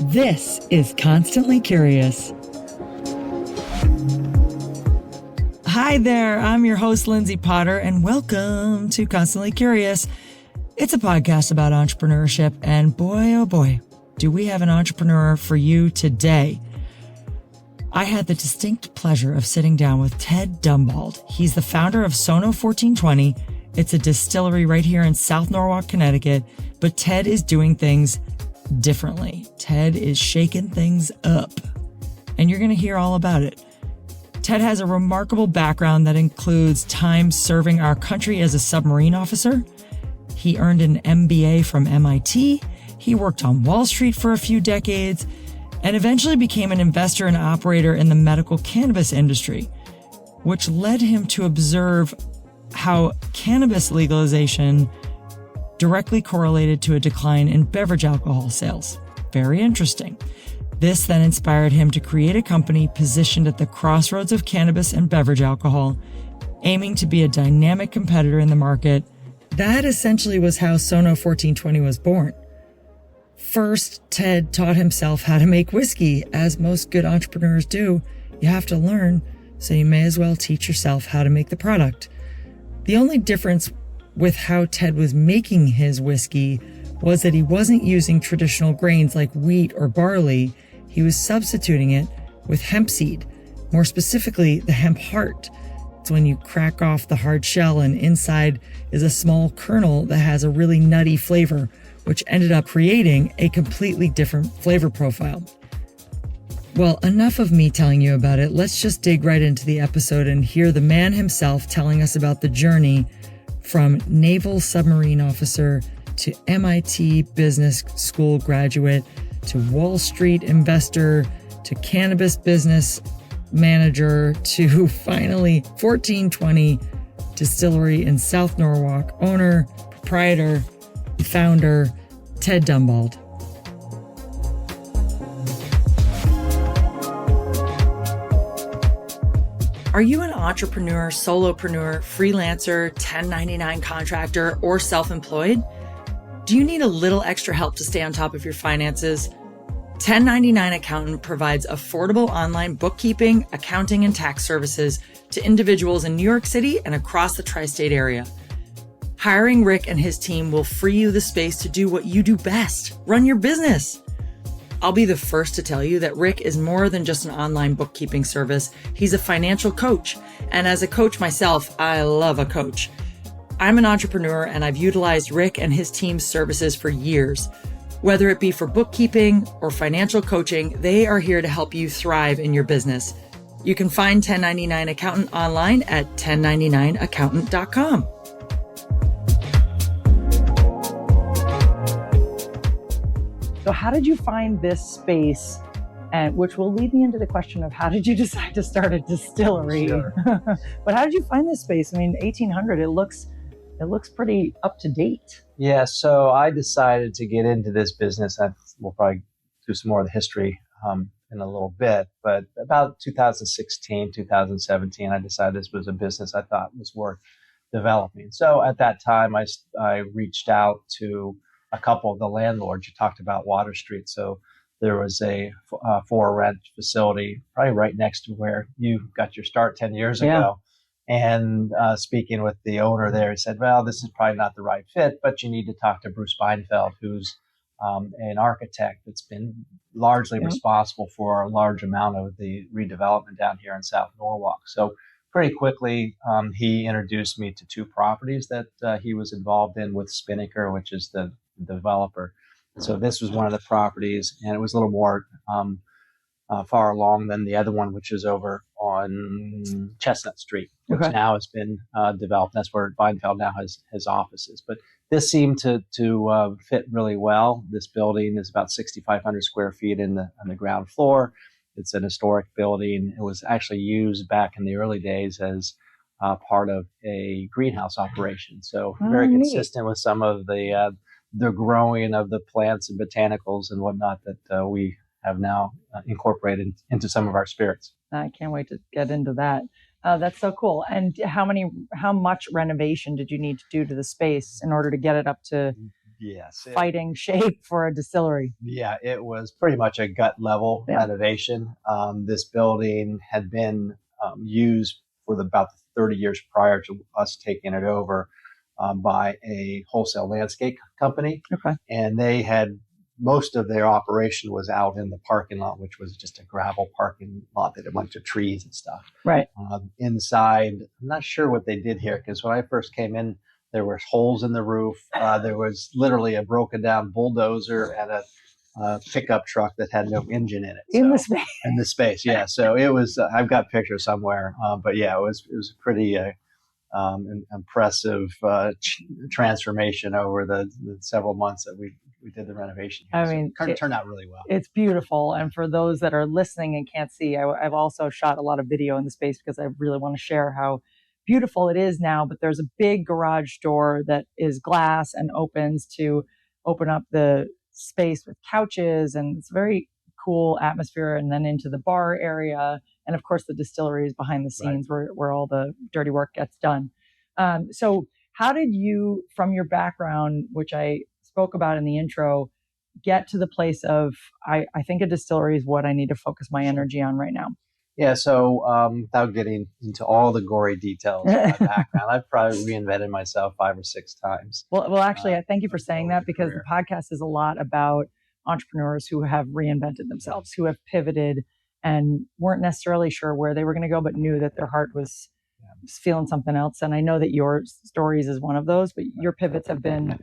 This is Constantly Curious. Hi there, I'm your host, Lindsay Potter, and welcome to Constantly Curious. It's a podcast about entrepreneurship, and boy, oh boy, do we have an entrepreneur for you today. I had the distinct pleasure of sitting down with Ted Dumbauld. He's the founder of SoNo 1420. It's a distillery right here in South Norwalk, Connecticut, but Ted is doing things differently. Ted is shaking things up, and you're going to hear all about it. Ted has a remarkable background that includes time serving our country as a submarine officer. He earned an MBA from MIT. He worked on Wall Street for a few decades and eventually became an investor and operator in the medical cannabis industry, which led him to observe how cannabis legalization directly correlated to a decline in beverage alcohol sales. Very interesting. This then inspired him to create a company positioned at the crossroads of cannabis and beverage alcohol, aiming to be a dynamic competitor in the market. That essentially was how SoNo 1420 was born. First, Ted taught himself how to make whiskey. As most good entrepreneurs do, you have to learn, so you may as well teach yourself how to make the product. The only difference with how Ted was making his whiskey was that he wasn't using traditional grains like wheat or barley. He was substituting it with hemp seed, more specifically the hemp heart. It's when you crack off the hard shell and inside is a small kernel that has a really nutty flavor, which ended up creating a completely different flavor profile. Well, enough of me telling you about it. Let's just dig right into the episode and hear the man himself telling us about the journey from naval submarine officer to MIT business school graduate to Wall Street investor to cannabis business manager to finally 1420 distillery in South Norwalk owner, proprietor, founder, Ted Dumbauld. Are you an entrepreneur, solopreneur, freelancer, 1099 contractor, or self-employed? Do you need a little extra help to stay on top of your finances? 1099 Accountant provides affordable online bookkeeping, accounting, and tax services to individuals in New York City and across the tri-state area. Hiring Rick and his team will free you the space to do what you do best, run your business. I'll be the first to tell you that Rick is more than just an online bookkeeping service. He's a financial coach. And as a coach myself, I love a coach. I'm an entrepreneur and I've utilized Rick and his team's services for years. Whether it be for bookkeeping or financial coaching, they are here to help you thrive in your business. You can find 1099 Accountant online at 1099accountant.com. So how did you find this space, and which will lead me into the question of how did you decide to start a distillery? Sure. But how did you find this space? I mean, 1800, it looks pretty up to date. Yeah, so I decided to get into this business. We'll probably do some more of the history in a little bit, but about 2016, 2017, I decided this was a business I thought was worth developing. So at that time, I reached out to a couple of the landlords. You talked about Water Street. So there was a for rent facility probably right next to where you got your start 10 years ago. And speaking with the owner there, he said, well, this is probably not the right fit, but you need to talk to Bruce Beinfeld, who's an architect that's been largely responsible for a large amount of the redevelopment down here in South Norwalk. So pretty quickly, he introduced me to two properties that he was involved in with Spinnaker, which is the developer. So this was one of the properties, and it was a little more far along than the other one, which is over on Chestnut Street, which now has been developed. That's where Beinfeld now has his offices. But this seemed to fit really well. This building is about 6,500 square feet on the ground floor. It's an historic building. It was actually used back in the early days as part of a greenhouse operation. So very consistent with some of the growing of the plants and botanicals and whatnot that we have now incorporated into some of our spirits. I can't wait to get into that. That's so cool. And how much renovation did you need to do to the space in order to get it up to Yes. fighting shape for a distillery. Yeah, it was pretty much a gut level renovation. This building had been used for about 30 years prior to us taking it over by a wholesale landscape company. Okay. And they had most of their operation was out in the parking lot, which was just a gravel parking lot that had a bunch of trees and stuff. Right. Inside, I'm not sure what they did here because when I first came in, there were holes in the roof. There was literally a broken down bulldozer and a pickup truck that had no engine in it. In the space. In the space, yeah. So it was. I've got pictures somewhere, but yeah, it was a pretty impressive transformation over the several months that we did the renovation here. I mean, it turned out really well. It's beautiful. And for those that are listening and can't see, I've also shot a lot of video in the space because I really want to share how beautiful it is now. But there's a big garage door that is glass and opens to open up the space with couches, and it's a very cool atmosphere. And then into the bar area. And of course, the distillery is behind the scenes where all the dirty work gets done. So how did you, from your background, which I spoke about in the intro, get to the place of, I think a distillery is what I need to focus my energy on right now? Yeah, so without getting into all the gory details of my background, I've probably reinvented myself 5 or 6 times. Well, actually, I thank you for saying that because the podcast is a lot about entrepreneurs who have reinvented themselves, who have pivoted and weren't necessarily sure where they were going to go, but knew that their heart was feeling something else. And I know that your stories is one of those, but your pivots have been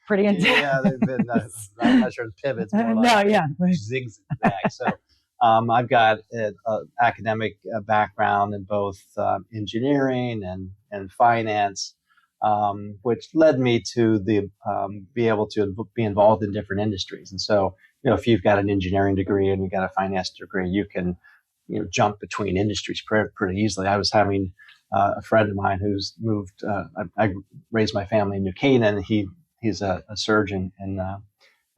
pretty intense. Yeah, they've been, I'm not sure pivots, more like zigzag. So I've got an academic background in both engineering and finance, which led me to be able to be involved in different industries. And so, if you've got an engineering degree and you've got a finance degree, you can, jump between industries pretty easily. I was having a friend of mine who's moved. I raised my family in New Canaan. He's a surgeon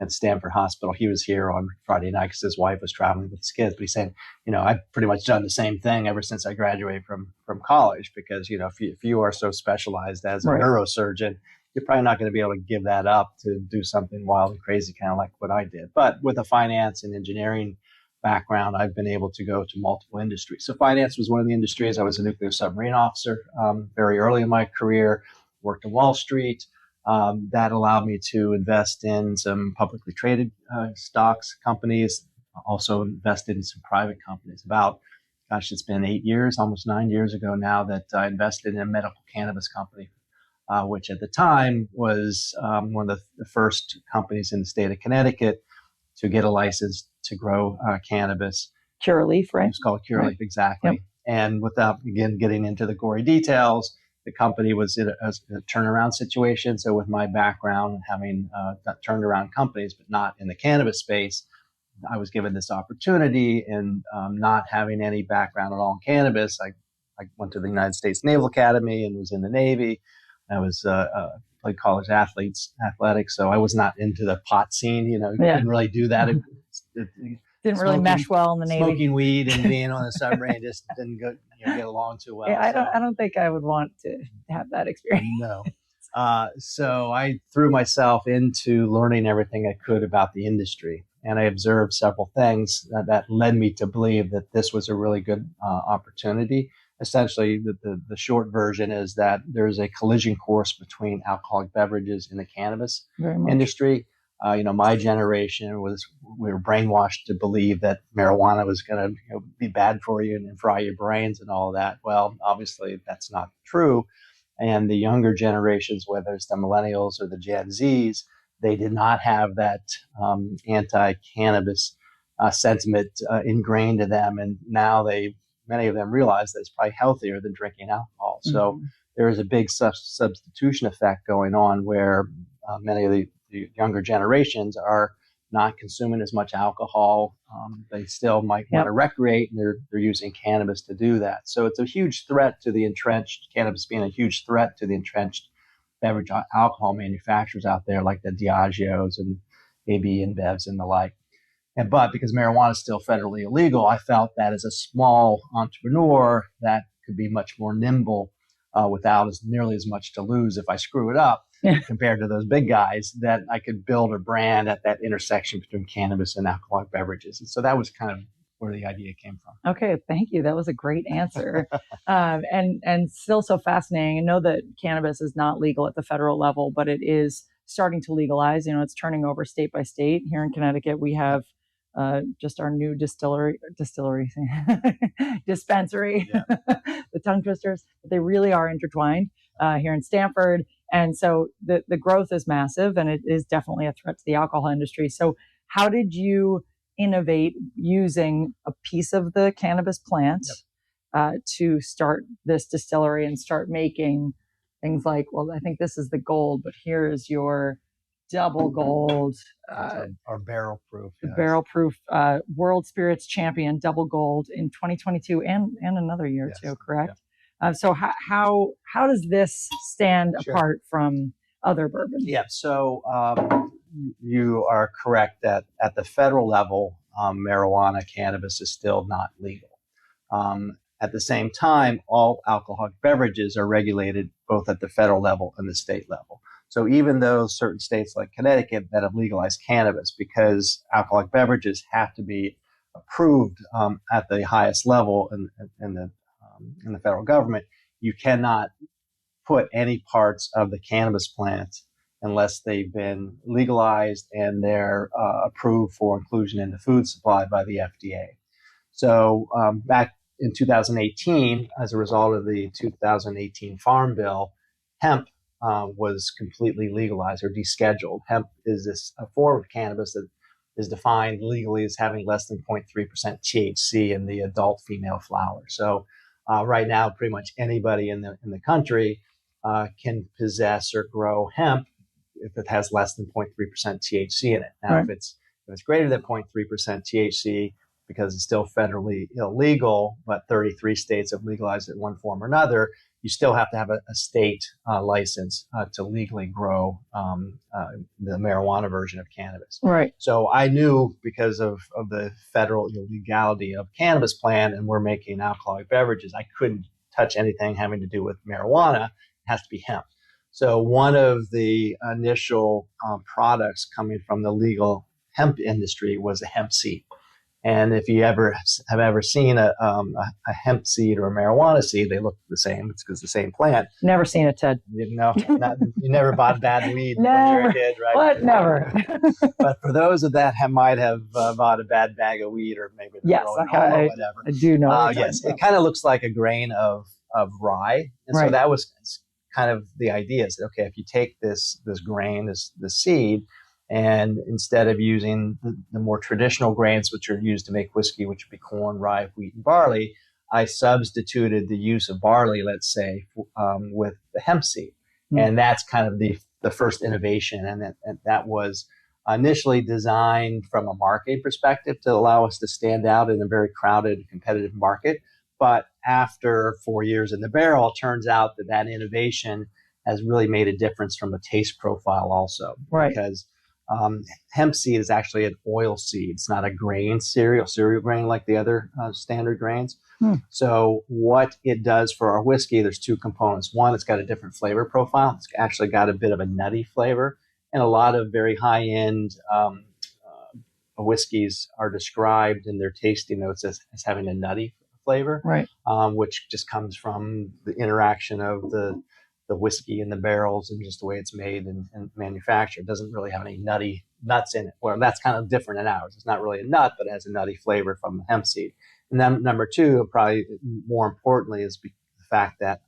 at Stanford Hospital. He was here on Friday night because his wife was traveling with his kids. But he said, I've pretty much done the same thing ever since I graduated from college because, if you are so specialized as a neurosurgeon, you're probably not going to be able to give that up to do something wild and crazy, kind of like what I did. But with a finance and engineering background, I've been able to go to multiple industries. So finance was one of the industries. I was a nuclear submarine officer very early in my career, worked on Wall Street. That allowed me to invest in some publicly traded stocks, companies, also invested in some private companies. It's been 8 years, almost 9 years ago now that I invested in a medical cannabis company, which at the time was one of the first companies in the state of Connecticut to get a license to grow cannabis. Curaleaf, right? It's called Curaleaf, exactly. Yep. And without, again, getting into the gory details, the company was in a turnaround situation. So with my background, having turned around companies, but not in the cannabis space, I was given this opportunity, and not having any background at all in cannabis, I went to the United States Naval Academy and was in the Navy. I was played college athletics, so I was not into the pot scene. Didn't really do that. Didn't really mesh well in the Navy. Smoking weed and being on a submarine just didn't get along too well. Yeah, I don't think I would want to have that experience. No. So I threw myself into learning everything I could about the industry, and I observed several things that led me to believe that this was a really good opportunity. Essentially, the short version is that there's a collision course between alcoholic beverages and the cannabis industry. My generation we were brainwashed to believe that marijuana was going to be bad for you and fry your brains and all of that. Well, obviously that's not true. And the younger generations, whether it's the millennials or the Gen Zs, they did not have that anti-cannabis sentiment ingrained in them. And now many of them realize that it's probably healthier than drinking alcohol. Mm-hmm. So there is a big substitution effect going on where many of the younger generations are not consuming as much alcohol. They still might want to recreate, and they're using cannabis to do that. So it's a huge threat to the entrenched, cannabis being a huge threat to the entrenched beverage alcohol manufacturers out there like the Diageos and AB InBevs and the like. But because marijuana is still federally illegal, I felt that as a small entrepreneur that could be much more nimble without nearly as much to lose if I screw it up. compared to those big guys, that I could build a brand at that intersection between cannabis and alcoholic beverages. And so that was kind of where the idea came from. Okay, thank you. That was a great answer. And still so fascinating. I know that cannabis is not legal at the federal level, but it is starting to legalize. It's turning over state by state. Here in Connecticut, we have just our new dispensary, the tongue twisters. They really are intertwined here in Stamford. And so the growth is massive, and it is definitely a threat to the alcohol industry. So how did you innovate using a piece of the cannabis plant to start this distillery and start making things like, well, I think this is the gold, but here is your double gold, our barrel proof, World Spirits Champion double gold in 2022 and another year too, correct? Yeah. So how does this stand apart from other bourbons? Yeah, so you are correct that at the federal level, marijuana, cannabis is still not legal. At the same time, all alcoholic beverages are regulated both at the federal level and the state level. So even though certain states like Connecticut that have legalized cannabis, because alcoholic beverages have to be approved at the highest level in the federal government, you cannot put any parts of the cannabis plant unless they've been legalized and they're approved for inclusion in the food supply by the FDA. So back in 2018, as a result of the 2018 Farm Bill, hemp was completely legalized or descheduled. Hemp is a form of cannabis that is defined legally as having less than 0.3% THC in the adult female flower. So right now, pretty much anybody in the country can possess or grow hemp if it has less than 0.3% THC in it. Now, if it's greater than 0.3% THC, because it's still federally illegal, but 33 states have legalized it in one form or another, you still have to have a state license to legally grow the marijuana version of cannabis. Right. So I knew, because of the federal legality of cannabis plant, and we're making alcoholic beverages, I couldn't touch anything having to do with marijuana. It has to be hemp. So one of the initial products coming from the legal hemp industry was a hemp seed. And if you have ever seen a hemp seed or a marijuana seed, they look the same. It's because the same plant. Never seen it, Ted. No, you never bought bad weed Never. when you were a kid, right? What? Never. But for those of that might have bought a bad bag of weed, or maybe they're growing home or whatever. I do know. Yes, it kind of looks like a grain of rye, and so that was kind of the idea. Is that, okay, if you take this grain, this seed, and instead of using the more traditional grains which are used to make whiskey, which would be corn, rye, wheat, and barley, I substituted the use of barley, let's say, with the hemp seed. And that's kind of the first innovation. And that was initially designed from a marketing perspective to allow us to stand out in a very crowded, competitive market. But after 4 years in the barrel, it turns out that innovation has really made a difference from a taste profile also. Right. Because hemp seed is actually an oil seed. It's not a grain, cereal grain like the other standard grains. So what it does for our whiskey, there's two components. One, it's got a different flavor profile. It's actually got a bit of a nutty flavor. And a lot of very high-end whiskeys are described in their tasting notes as having a nutty flavor, right? Which just comes from the interaction of the whiskey in the barrels and just the way it's made and manufactured. It doesn't really have any nuts in it. Well, that's kind of different in ours. It's not really a nut, but it has a nutty flavor from the hemp seed. And then number two, probably more importantly, is the fact that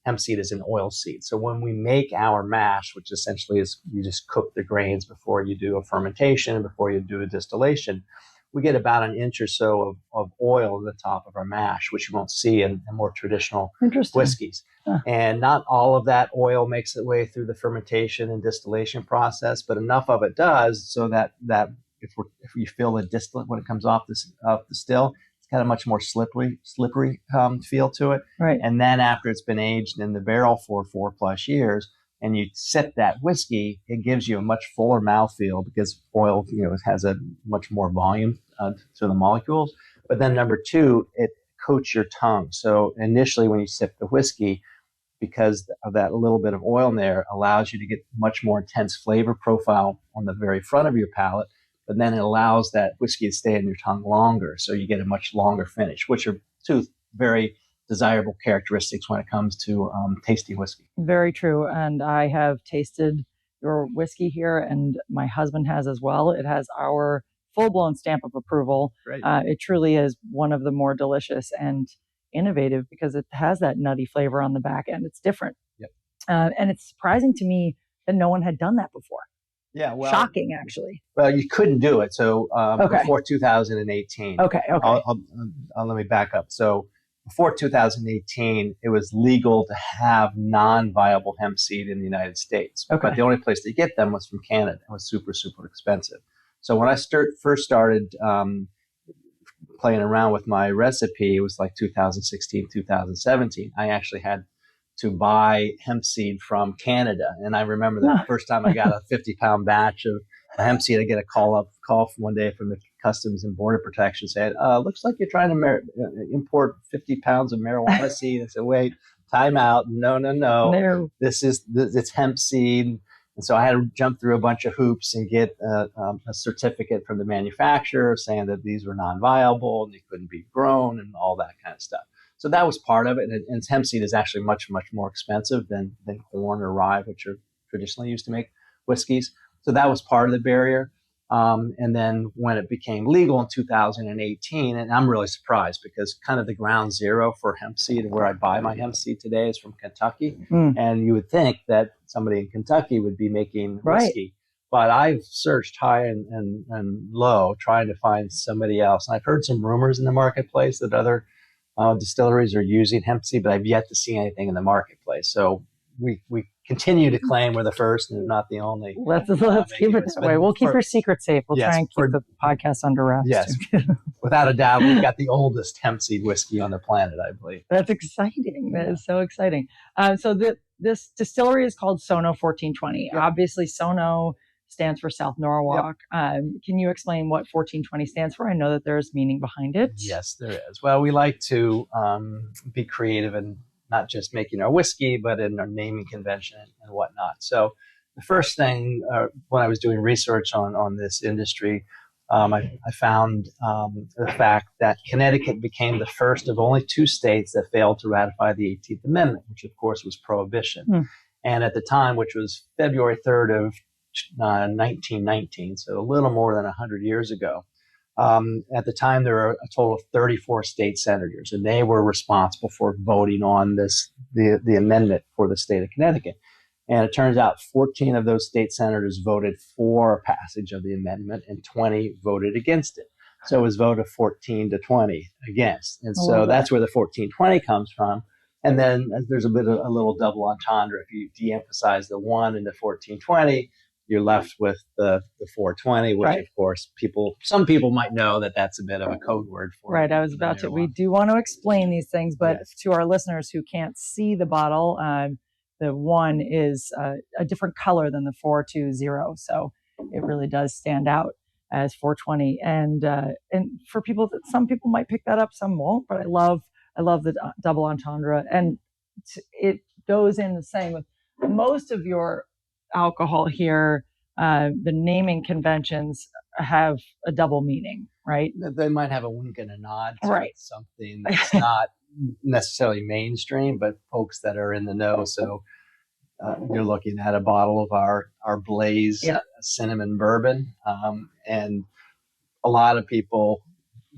hemp seed is an oil seed. So when we make our mash, which essentially is you just cook the grains before you do a fermentation, before you do a distillation, we get about an inch or so of oil at the top of our mash, which you won't see in more traditional whiskeys. And not all of that oil makes its way through the fermentation and distillation process, but enough of it does so that if you feel the distillate when it comes off the still, it's got a much more slippery feel to it. Right. And then after it's been aged in the barrel for 4+ years, and you sip that whiskey, it gives you a much fuller mouthfeel because oil, it has a much more volume to the molecules. But then number two, it coats your tongue. So initially when you sip the whiskey, because of that little bit of oil in there allows you to get much more intense flavor profile on the very front of your palate, but then it allows that whiskey to stay in your tongue longer. So you get a much longer finish, which are two very desirable characteristics when it comes to tasting whiskey. Very true. And I have tasted your whiskey here, and my husband has as well. It has our full-blown stamp of approval. Great. It truly is one of the more delicious and innovative because it has that nutty flavor on the back end. It's different. Yep. And it's surprising to me that no one had done that before. Yeah, well, shocking, actually. Well, you couldn't do it. So Okay. before 2018. Okay. Let me back up. So before 2018, it was legal to have non-viable hemp seed in the United States. Okay. But the only place to get them was from Canada. It was super, super expensive. So when I first started playing around with my recipe, it was like 2016, 2017. I actually had to buy hemp seed from Canada. And I remember the first time I got a 50-pound batch of hemp seed, I get a call from one day from the Customs and Border Protection saying, looks like you're trying to import 50 pounds of marijuana seed. I said, wait, time out. No. It's hemp seed. And so I had to jump through a bunch of hoops and get a certificate from the manufacturer saying that these were non-viable and they couldn't be grown and all that kind of stuff. So that was part of it. And hemp seed is actually much, much more expensive than corn or rye, which are traditionally used to make whiskeys. So that was part of the barrier. And then when it became legal in 2018, and I'm really surprised because kind of the ground zero for hemp seed, where I buy my hemp seed today, is from Kentucky. And you would think that somebody in Kentucky would be making whiskey. But I've searched high and low trying to find somebody else. And I've heard some rumors in the marketplace that other distilleries are using hemp seed, but I've yet to see anything in the marketplace. So we continue to claim we're the first and not the only. Let's keep it that way. We'll keep your secret safe. We'll try and keep the podcast under wraps. Yes, without a doubt, we've got the oldest hemp seed whiskey on the planet, I believe. That's exciting. That is so exciting. So this distillery is called SoNo 1420. Yep. Obviously, SoNo stands for South Norwalk. Yep. Can you explain what 1420 stands for? I know that there's meaning behind it. Yes, there is. Well, we like to be creative and not just making our whiskey, but in our naming convention and whatnot. So the first thing when I was doing research on this industry, I found the fact that Connecticut became the first of only 2 states that failed to ratify the 18th Amendment, which of course was prohibition. And at the time, which was February 3rd of 1919, so a little more than 100 years ago, at the time, there were a total of 34 state senators, and they were responsible for voting on the amendment for the state of Connecticut. And it turns out 14 of those state senators voted for passage of the amendment, and 20 voted against it. So it was voted 14-20 against. And so that's where the 1420 comes from. And then there's a little double entendre. If you de-emphasize the 1 in the 1420, you're left with the 420, which of course some people might know that that's a bit of a code word for. Right. I was about to. We do want to explain these things, but to our listeners who can't see the bottle, the 1 is a different color than the 420, so it really does stand out as 420. And for people, some people might pick that up, some won't. But I love the double entendre, and it goes in the same with most of your alcohol here. The naming conventions have a double meaning, right? They might have a wink and a nod to something that's not necessarily mainstream, but folks that are in the know. So you're looking at a bottle of our Blaze cinnamon bourbon, and a lot of people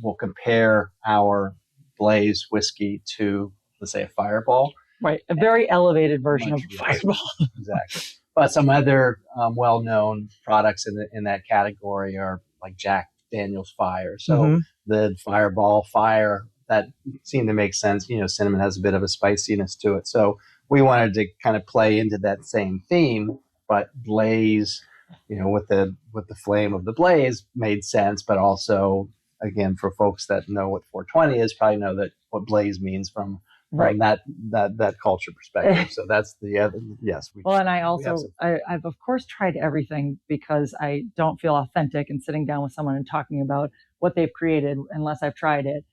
will compare our Blaze whiskey to, let's say, a Fireball. Right, a very elevated version of a Fireball. Exactly. But some other well-known products in that category are like Jack Daniel's Fire. So the Fireball Fire, that seemed to make sense. You know, cinnamon has a bit of a spiciness to it. So we wanted to kind of play into that same theme, but Blaze, you know, with the flame of the Blaze made sense. But also, again, for folks that know what 420 is, probably know that what Blaze means from that culture perspective. So that's the other, and I've of course tried everything because I don't feel authentic in sitting down with someone and talking about what they've created unless I've tried it.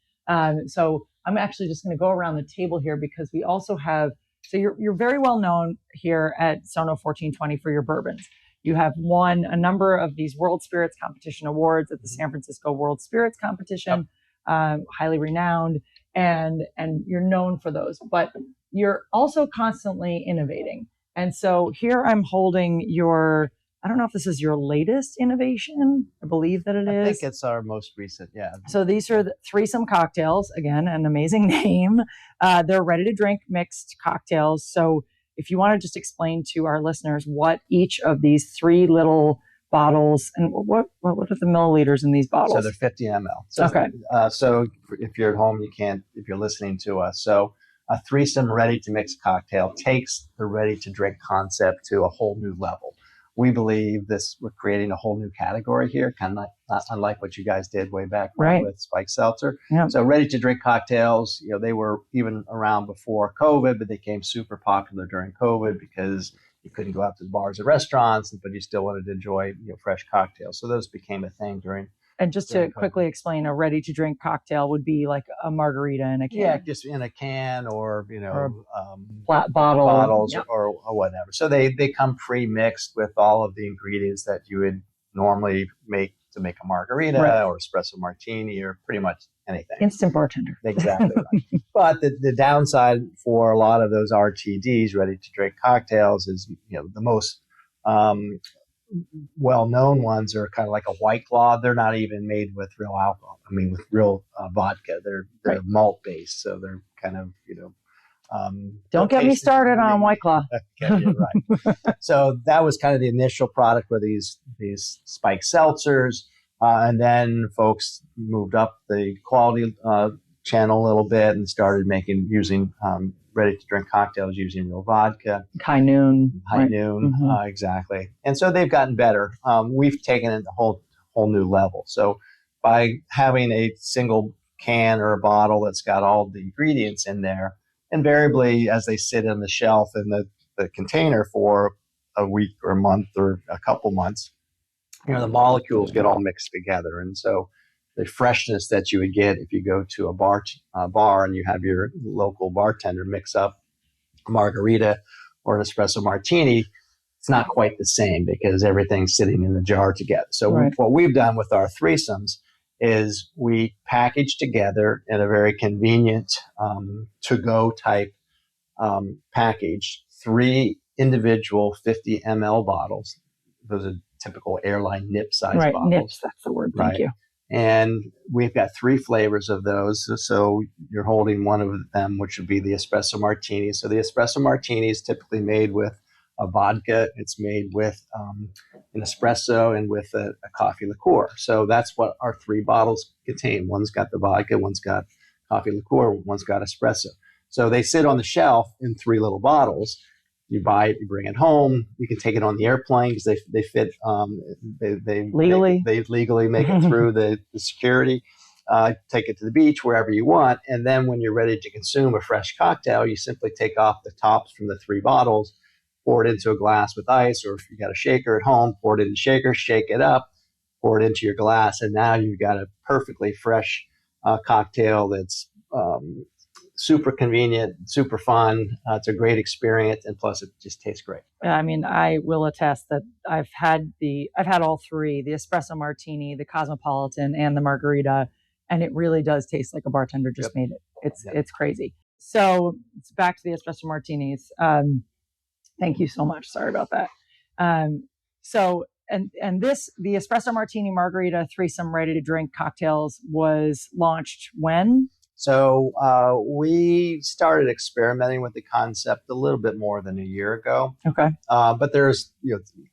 So I'm actually just going to go around the table here because we also have So you're very well known here at SoNo 1420 for your bourbons. You have won a number of these World Spirits Competition awards at the San Francisco World Spirits Competition, highly renowned, and you're known for those. But you're also constantly innovating. And so here I'm holding I don't know if this is your latest innovation. I believe that it is. I think it's our most recent, yeah. So these are the threesome cocktails. Again, an amazing name. They're ready-to-drink mixed cocktails. So if you want to just explain to our listeners what each of these three little bottles, and what are the milliliters in these bottles? So they're 50 ml. So, okay. So if you're at home, you can't, if you're listening to us. So a threesome ready-to-mix cocktail takes the ready-to-drink concept to a whole new level. We believe we're creating a whole new category here, kind of not unlike what you guys did way back with Spike Seltzer. Yeah. So ready-to-drink cocktails, they were even around before COVID, but they became super popular during COVID because you couldn't go out to bars or restaurants, but you still wanted to enjoy fresh cocktails. So those became a thing during. And just to quickly explain, a ready-to-drink cocktail would be like a margarita in a can. Yeah, just in a can or flat bottles or whatever. So they come pre-mixed with all of the ingredients that you would normally make to make a margarita or espresso martini or pretty much anything. Instant bartender. Exactly right. But the downside for a lot of those RTDs, ready-to-drink cocktails, is the most well-known ones are kind of like a White Claw. They're not even made with real alcohol. I mean, with real vodka. They're malt-based, so they're kind of don't get me started on White Claw. Okay, right. So that was kind of the initial product were these spike seltzers, and then folks moved up the quality channel a little bit and started using ready-to-drink cocktails using real vodka. High noon. Mm-hmm. Exactly. And so they've gotten better. We've taken it a whole new level. So by having a single can or a bottle that's got all the ingredients in there, invariably, as they sit on the shelf in the container for a week or a month or a couple months, the molecules get all mixed together. And so the freshness that you would get if you go to a bar and you have your local bartender mix up a margarita or an espresso martini, it's not quite the same because everything's sitting in the jar together. So what we've done with our threesomes is we package together in a very convenient to-go type package 3 individual 50 ml bottles. Those are typical airline nip size bottles. Right, nips, that's the word. Thank you. And we've got 3 flavors of those. So you're holding one of them, which would be the espresso martini. So the espresso martini is typically made with a vodka. It's made with an espresso and with a coffee liqueur. So that's what our 3 bottles contain. One's got the vodka, one's got coffee liqueur, one's got espresso. So they sit on the shelf in 3 little bottles. You buy it, you bring it home. You can take it on the airplane because they fit. They legally make it through the security. Take it to the beach, wherever you want. And then when you're ready to consume a fresh cocktail, you simply take off the tops from the 3 bottles, pour it into a glass with ice, or if you got a shaker at home, pour it in the shaker, shake it up, pour it into your glass, and now you've got a perfectly fresh cocktail that's super convenient, super fun. It's a great experience, and plus it just tastes great. I mean, I will attest that I've had all 3, the espresso martini, the cosmopolitan, and the margarita, and it really does taste like a bartender just made it. It's crazy. So it's back to the espresso martinis. Thank you so much. Sorry about that. The espresso martini margarita threesome ready to drink cocktails was launched when? So we started experimenting with the concept a little bit more than a year ago. Okay. But there's,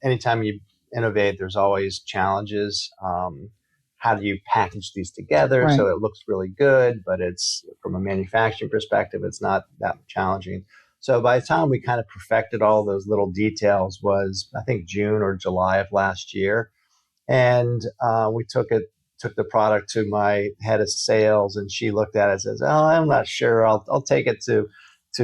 anytime you innovate, there's always challenges. How do you package these together so it looks really good, but it's from a manufacturing perspective, it's not that challenging. So by the time we kind of perfected all those little details was, I think, June or July of last year. And we took the product to my head of sales, and she looked at it and says, "Oh, I'm not sure. I'll take it to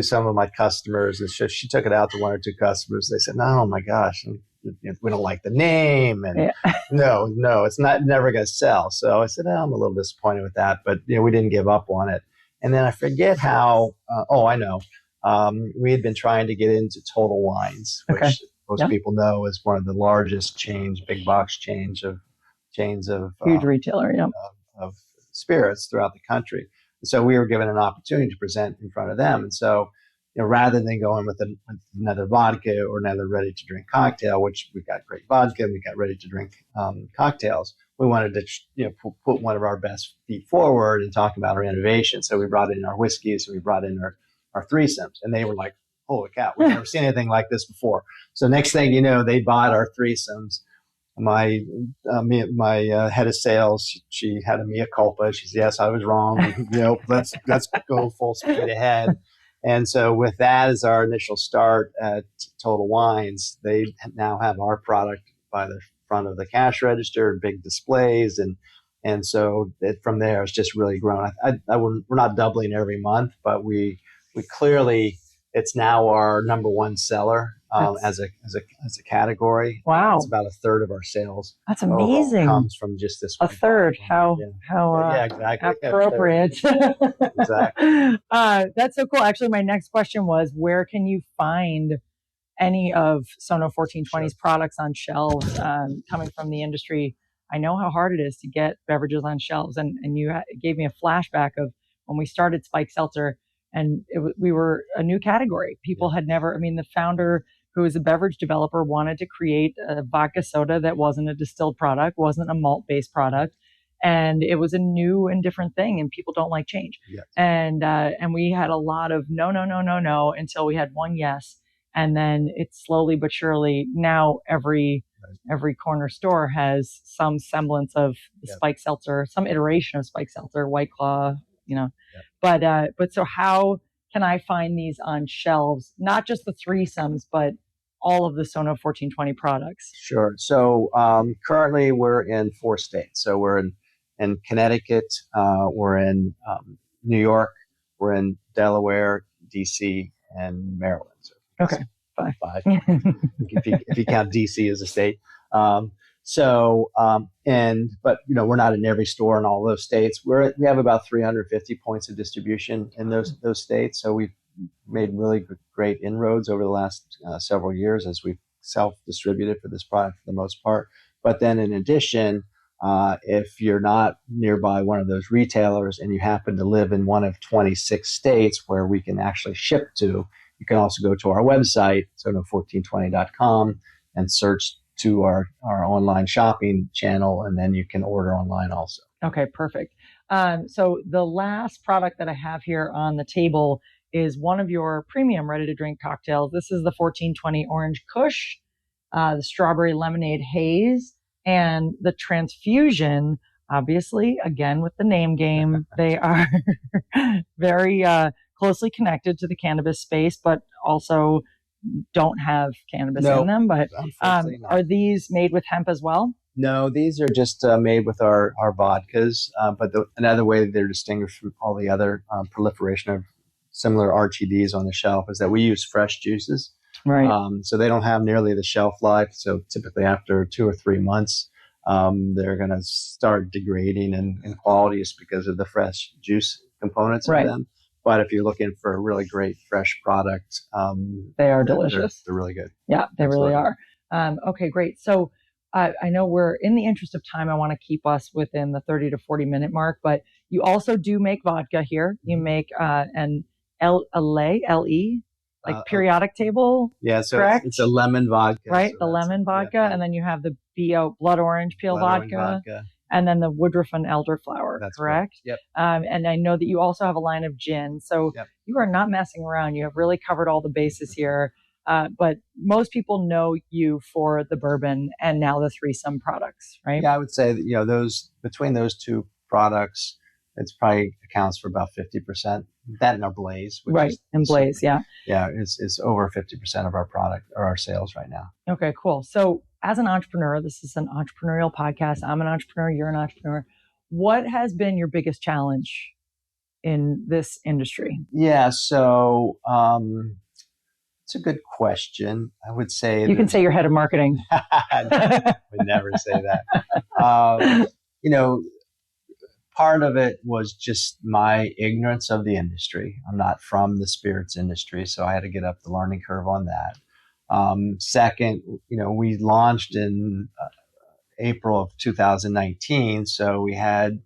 some of my customers." And she took it out to 1 or 2 customers. They said, "No, oh my gosh, we don't like the name, and no, it's never going to sell." So I said, "I'm a little disappointed with that," but we didn't give up on it. And then I forget how. I know. we had been trying to get into Total Wines, which most people know is one of the largest big box chains of huge retailer, of spirits throughout the country. And so we were given an opportunity to present in front of them. And so, rather than going with another vodka or another ready-to-drink cocktail, which we've got great vodka, and we've got ready-to-drink cocktails, we wanted to put one of our best feet forward and talk about our innovation. So we brought in our whiskeys, and we brought in our threesomes, and they were like, "Holy cow, we've never seen anything like this before." So next thing you know, they bought our threesomes. My head of sales, she had a mea culpa. She said, "Yes, I was wrong. Let's go full speed ahead." And so with that as our initial start at Total Wines, they now have our product by the front of the cash register, big displays, and so from there it's just really grown. We're not doubling every month, but we clearly, it's now our number one seller as a category. Wow, it's about a third of our sales. That's amazing. Comes from just this. A third. How exactly. appropriate. Exactly. That's so cool. Actually, my next question was, where can you find any of SoNo 1420's products on shelves? Coming from the industry, I know how hard it is to get beverages on shelves, and you gave me a flashback of when we started Spike Seltzer, and we were a new category. People had never. I mean, the founder, who is a beverage developer, wanted to create a vodka soda that wasn't a distilled product, wasn't a malt-based product, and it was a new and different thing, and people don't like change. Yes. And we had a lot of no until we had one yes. And then it's slowly but surely now every corner store has some semblance of the Spike Seltzer, some iteration of Spike Seltzer, White Claw, But so how can I find these on shelves? Not just the threesomes, but all of the SoNo 1420 products. Sure. So currently we're in 4 states. So we're in Connecticut, we're in New York, we're in Delaware, DC, and Maryland. Okay, 5. if you count DC as a state. But we're not in every store in all those states. We have about 350 points of distribution in those states. So we've made really great inroads over the last several years as we've self-distributed for this product for the most part. But then in addition, if you're not nearby one of those retailers and you happen to live in one of 26 states where we can actually ship to, you can also go to our website, SoNo1420.com, and search to our online shopping channel, and then you can order online also. Okay, perfect. So the last product that I have here on the table is one of your premium ready-to-drink cocktails. This is the 1420 Orange Kush, the Strawberry Lemonade Haze, and the Transfusion. Obviously, again, with the name game, they are very closely connected to the cannabis space, but also don't have cannabis in them. But are these made with hemp as well? No, these are just made with our vodkas. But another way that they're distinguished from all the other proliferation of similar RTDs on the shelf is that we use fresh juices. Right. So they don't have nearly the shelf life. So typically after 2 or 3 months, they're going to start degrading in quality just because of the fresh juice components of them. But if you're looking for a really great fresh product, they are delicious. They're really good. Yeah, they really are. Okay, great. So I know we're in the interest of time. I want to keep us within the 30 to 40 minute mark, but you also do make vodka here. You make an LE, like periodic table. Yeah, so correct? It's a lemon vodka. Right, so the lemon vodka. Yeah. And then you have the BO, blood orange peel vodka. And then the Woodruff and elderflower, that's correct? Yep. And I know that you also have a line of gin. So you are not messing around. You have really covered all the bases here. But most people know you for the bourbon and now the threesome products, right? Yeah, I would say that, between those 2 products, it's probably accounts for about 50%. That and our Blaze. And Blaze, Yeah, it's over 50% of our product or our sales right now. Okay, cool. So as an entrepreneur, this is an entrepreneurial podcast. I'm an entrepreneur. You're an entrepreneur. What has been your biggest challenge in this industry? Yeah, so it's a good question. I would say you can say you're head of marketing. I would never say that. part of it was just my ignorance of the industry. I'm not from the spirits industry, so I had to get up the learning curve on that. Second, we launched in April of 2019, so we had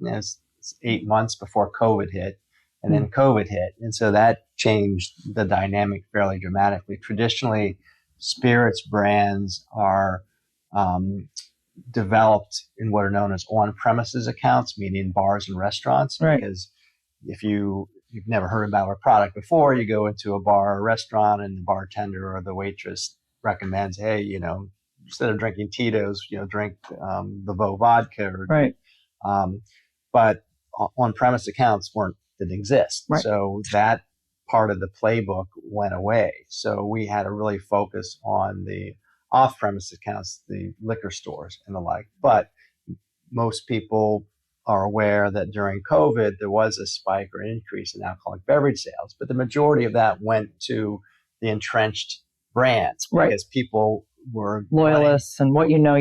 8 months before COVID hit, and then COVID hit, and so that changed the dynamic fairly dramatically. Traditionally, spirits brands are developed in what are known as on-premises accounts, meaning bars and restaurants. Right. Because if you've never heard about our product before, you go into a bar or restaurant and the bartender or the waitress recommends, hey, instead of drinking Tito's, drink the Vo vodka. Right. But on-premise accounts didn't exist. Right. So that part of the playbook went away. So we had to really focus on the off-premise accounts, the liquor stores and the like. But most people are aware that during COVID, there was a spike or increase in alcoholic beverage sales, but the majority of that went to the entrenched brands, right? Because people were loyalists and what you know.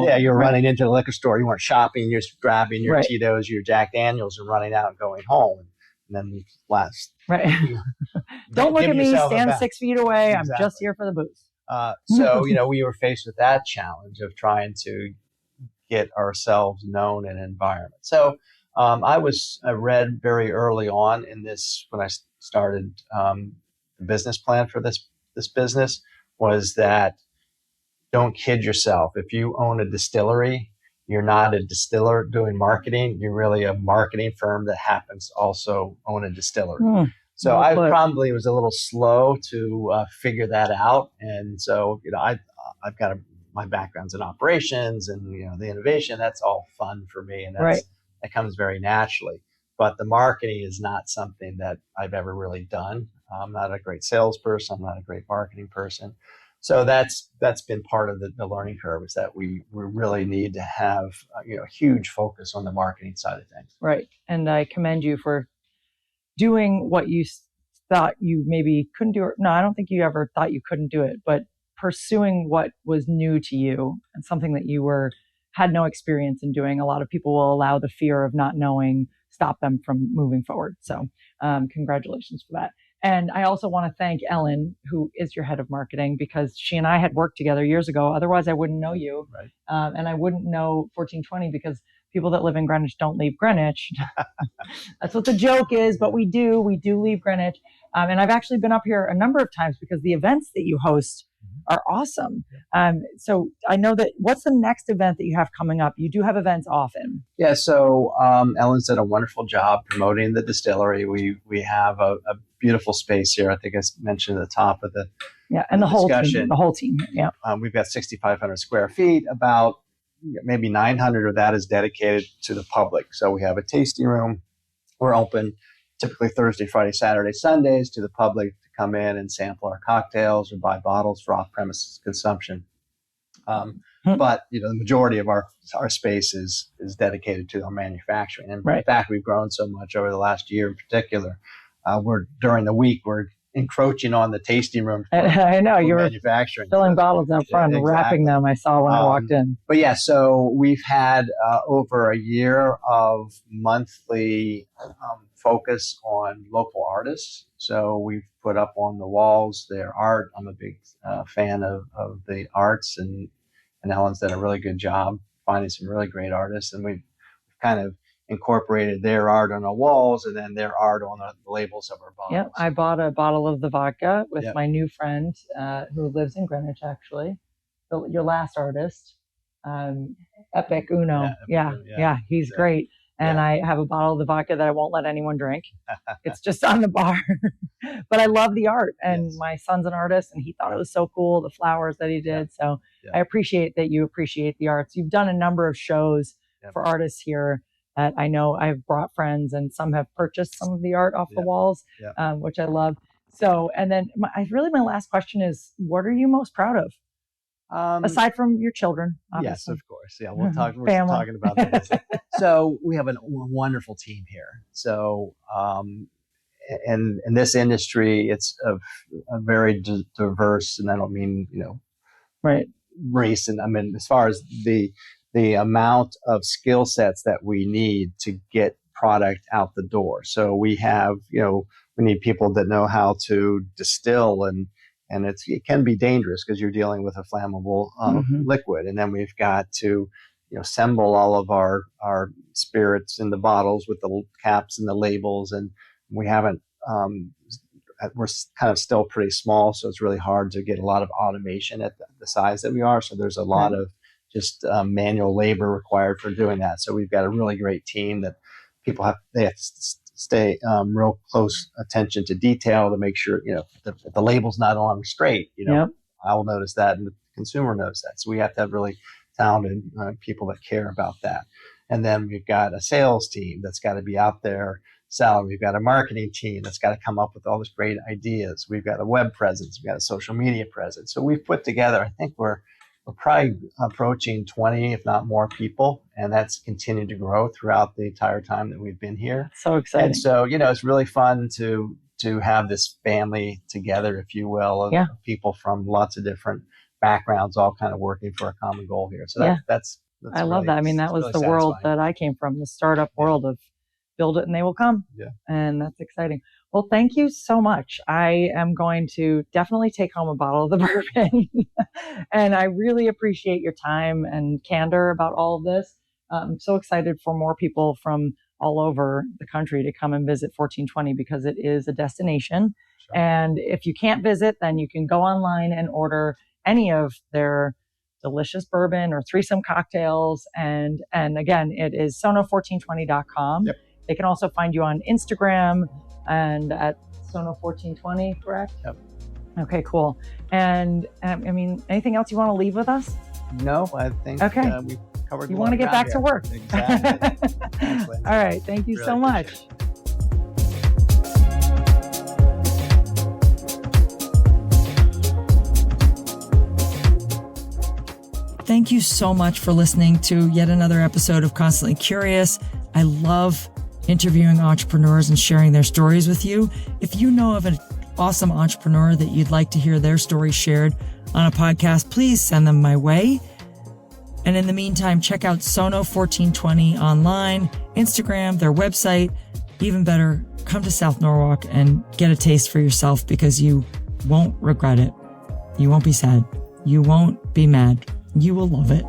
Yeah, you're right. running into the liquor store. You weren't shopping. You're grabbing your right. Tito's, your Jack Daniels, and running out and going home. And then last. Right. Don't look at me. Stand 6 feet away. Exactly. I'm just here for the booze. So, we were faced with that challenge of trying to get ourselves known in an environment. So I read very early on in this, when I started the business plan for this business, was that don't kid yourself. If you own a distillery, you're not a distiller doing marketing. You're really a marketing firm that happens to also own a distillery. So I probably was a little slow to figure that out. And so, I've got my background's in operations and, the innovation, that's all fun for me. And that comes very naturally. But the marketing is not something that I've ever really done. I'm not a great salesperson. I'm not a great marketing person. So that's been part of the learning curve, is that we really need to have a huge focus on the marketing side of things. Right. And I commend you for doing what you thought you maybe couldn't do. No, I don't think you ever thought you couldn't do it, but pursuing what was new to you and something that you had no experience in doing. A lot of people will allow the fear of not knowing stop them from moving forward. So congratulations for that. And I also want to thank Ellen, who is your head of marketing, because she and I had worked together years ago. Otherwise, I wouldn't know you. Right. And I wouldn't know 1420 because people that live in Greenwich don't leave Greenwich. That's what the joke is, but we do leave Greenwich. And I've actually been up here a number of times because the events that you host are awesome. So I know that, what's the next event that you have coming up? You do have events often. Yeah. So Ellen's did a wonderful job promoting the distillery. We have a beautiful space here. I think I mentioned at the top of the and the whole discussion. team. The whole team. Yeah. We've got 6,500 square feet. About maybe 900 of that is dedicated to the public. So we have a tasting room. We're open typically Thursday, Friday, Saturday, Sundays to the public to come in and sample our cocktails or buy bottles for off-premises consumption. But the majority of our space is dedicated to our manufacturing. And in fact, we've grown so much over the last year in particular. During the week, we're encroaching on the tasting room. I know you were manufacturing, filling bottles out front and wrapping them. I saw when I walked in. But yeah, so we've had over a year of monthly focus on local artists. So we've put up on the walls their art. I'm a big fan of the arts, and Ellen's done a really good job finding some really great artists, and we've kind of incorporated their art on the walls and then their art on the labels of our bottles. Yeah, I bought a bottle of the vodka with my new friend who lives in Greenwich, actually. Your last artist, Epic Uno. Yeah, he's great. And I have a bottle of the vodka that I won't let anyone drink. It's just on the bar. But I love the art. And my son's an artist, and he thought it was so cool, the flowers that he did. So I appreciate that you appreciate the arts. You've done a number of shows for artists here that I know I've brought friends, and some have purchased some of the art off the walls, which I love. So, and then my last question is, what are you most proud of? Aside from your children, obviously. Yes, of course. Yeah, we're talking about that. So we have a wonderful team here. So, and in this industry, it's a very diverse, and I don't mean race, and I mean as far as the amount of skill sets that we need to get product out the door. So we have, we need people that know how to distill, and it can be dangerous because you're dealing with a flammable liquid. And then we've got to, assemble all of our spirits in the bottles with the caps and the labels. And we haven't, we're kind of still pretty small, so it's really hard to get a lot of automation at the size that we are. So there's a lot of just manual labor required for doing that. So we've got a really great team that they have to stay real close attention to detail to make sure, the label's not on straight. I'll notice that, and the consumer knows that. So we have to have really talented people that care about that. And then we've got a sales team that's got to be out there selling. We've got a marketing team that's got to come up with all these great ideas. We've got a web presence. We've got a social media presence. So we've put together, I think we're probably approaching 20, if not more people. And that's continued to grow throughout the entire time that we've been here. So exciting. And so, it's really fun to have this family together, if you will, of people from lots of different backgrounds, all kind of working for a common goal here. So that's I love that. I mean, that was really the world that I came from, the startup world of build it and they will come. Yeah. And that's exciting. Well, thank you so much. I am going to definitely take home a bottle of the bourbon. And I really appreciate your time and candor about all of this. I'm so excited for more people from all over the country to come and visit 1420 because it is a destination. Sure. And if you can't visit, then you can go online and order any of their delicious bourbon or threesome cocktails. And again, it is SoNo1420.com. Yep. They can also find you on Instagram and at SoNo1420, correct? Yep. Okay, cool. And anything else you want to leave with us? No, I think we've covered. You want to get back to work. Exactly. Thanks, Lindsay. All right. Thank you so much. Thank you so much for listening to yet another episode of Constantly Curious. I love interviewing entrepreneurs and sharing their stories with you. If you know of an awesome entrepreneur that you'd like to hear their story shared on a podcast, please send them my way. And in the meantime, check out SoNo1420 online, Instagram, their website. Even better, come to South Norwalk and get a taste for yourself because you won't regret it. You won't be sad. You won't be mad. You will love it.